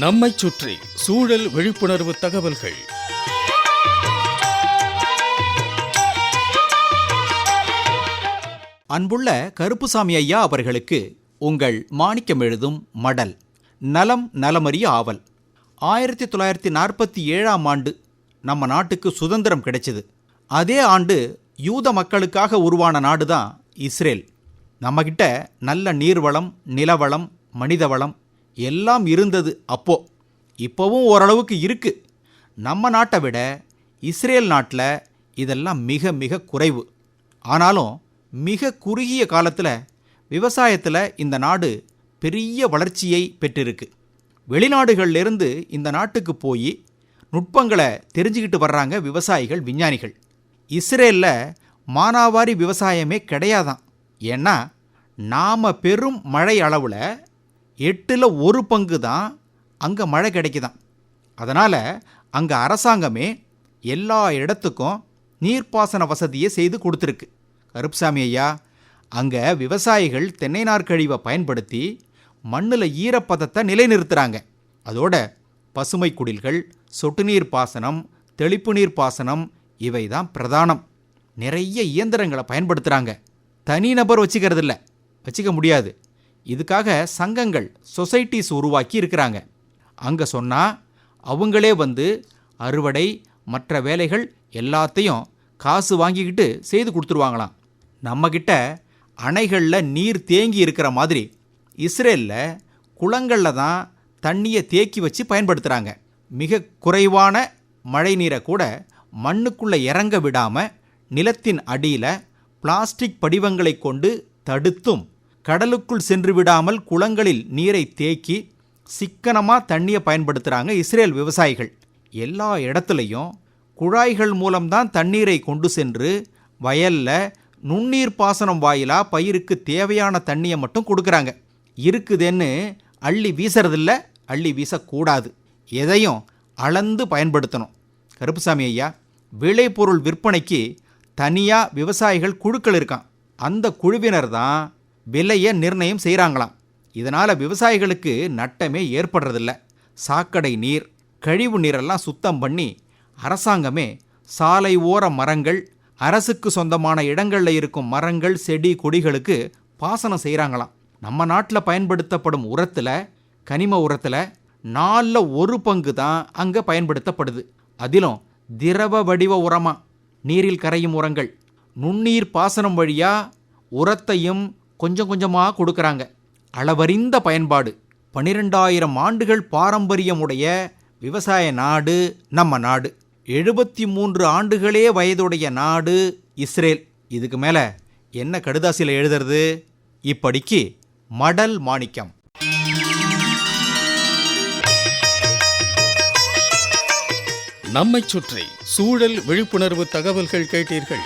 நம்மைச் சுற்றி சூழல் விழிப்புணர்வு தகவல்கள். அன்புள்ள கருப்புசாமி ஐயா அவர்களுக்கு உங்கள் மாணிக்கம் எழுதும் மடல். நலம் நலமறிய ஆவல். 1947ஆம் ஆண்டு நம்ம நாட்டுக்கு சுதந்திரம் கிடைச்சது. அதே ஆண்டு யூத மக்களுக்காக உருவான நாடு தான் இஸ்ரேல். நம்மகிட்ட நல்ல நீர்வளம், நிலவளம், மனிதவளம் எல்லாம் இருந்தது அப்போ. இப்போவும் ஓரளவுக்கு இருக்கு. நம்ம நாட்டை விட இஸ்ரேல் நாட்டில் இதெல்லாம் மிக மிக குறைவு. ஆனாலும் மிக குறுகிய காலத்தில் விவசாயத்தில் இந்த நாடு பெரிய வளர்ச்சியை பெற்றிருக்கு. வெளிநாடுகள்லேருந்து இந்த நாட்டுக்கு போய் நுட்பங்களை தெரிஞ்சுக்கிட்டு வர்றாங்க விவசாயிகள், விஞ்ஞானிகள். இஸ்ரேலில் மானாவாரி விவசாயமே கிடையாதான். ஏன்னா நாம் பெரும் மழை அளவில் 8/1 தான் அங்கே மழை கிடைக்குதான். அதனால் அங்கே அரசாங்கமே எல்லா இடத்துக்கும் நீர்ப்பாசன வசதியை செய்து கொடுத்துருக்கு. கருப்புசாமி ஐயா, அங்கே விவசாயிகள் தென்னை நார்க்கழிவை பயன்படுத்தி மண்ணில் ஈரப்பதத்தை நிலைநிறுத்துகிறாங்க. அதோட பசுமை குடில்கள், சொட்டு நீர் பாசனம், தெளிப்பு நீர் பாசனம் இவை தான் பிரதானம். நிறைய இயந்திரங்களை பயன்படுத்துகிறாங்க. தனிநபர் வச்சுக்க முடியாது. இதுக்காக சங்கங்கள், சொசைட்டிஸ் உருவாக்கி இருக்கிறாங்க. அங்கே சொன்னால் அவங்களே வந்து அறுவடை, மற்ற வேலைகள் எல்லாத்தையும் காசு வாங்கிக்கிட்டு செய்து கொடுத்துருவாங்களாம். நம்மக்கிட்ட அணைகளில் நீர் தேங்கி இருக்கிற மாதிரி இஸ்ரேலில் குளங்களில் தான் தண்ணியை தேக்கி வச்சு பயன்படுத்துகிறாங்க. மிக குறைவான மழை நீரை கூட மண்ணுக்குள்ளே இறங்க விடாமல் நிலத்தின் அடியில் பிளாஸ்டிக் படிவங்களை கொண்டு தடுத்தும் கடலுக்குள் சென்று விடாமல் குளங்களில் நீரை தேக்கி சிக்கனமாக தண்ணியை பயன்படுத்துகிறாங்க இஸ்ரேல் விவசாயிகள். எல்லா இடத்துலையும் குழாய்கள் மூலம்தான் தண்ணீரை கொண்டு சென்று வயலில் நுண்ணீர் பாசனம் வாயிலாக பயிருக்கு தேவையான தண்ணியை மட்டும் கொடுக்குறாங்க. இருக்குதுன்னு அள்ளி வீசுறதில்ல, அள்ளி வீசக்கூடாது. எதையும் அளந்து பயன்படுத்தணும். கருப்புசாமி ஐயா, விளைபொருள் விற்பனைக்கு தனியாக விவசாயிகள் குழுக்கள் இருக்கான். அந்த குழுவினர் தான் விலையை நிர்ணயம் செய்கிறாங்களாம். இதனால் விவசாயிகளுக்கு நட்டமே ஏற்படுறதில்ல. சாக்கடை நீர், கழிவு நீரெல்லாம் சுத்தம் பண்ணி அரசாங்கமே சாலை ஓர மரங்கள், அரசுக்கு சொந்தமான இடங்களில் இருக்கும் மரங்கள், செடி கொடிகளுக்கு பாசனம் செய்கிறாங்களாம். நம்ம நாட்டில் பயன்படுத்தப்படும் உரத்தில், கனிம உரத்தில் 4/1 தான் அங்கே பயன்படுத்தப்படுது. அதிலும் திரவ வடிவ உரமாக நீரில் கரையும் உரங்கள். நுண்ணீர் பாசனம் வழியாக உரத்தையும் கொஞ்சம் கொஞ்சமாக கொடுக்குறாங்க. அளவறிந்த பயன்பாடு. 12,000 ஆண்டுகள் பாரம்பரியமுடைய விவசாய நாடு நம்ம நாடு. 73 ஆண்டுகளே வயதுடைய நாடு இஸ்ரேல். இதுக்கு மேலே என்ன கடுதாசியில் எழுதுறது? இப்படிக்கு மடல் மாணிக்கம். நம்மைச் சுற்றி சூழல் விழிப்புணர்வு தகவல்கள் கேட்டீர்கள்.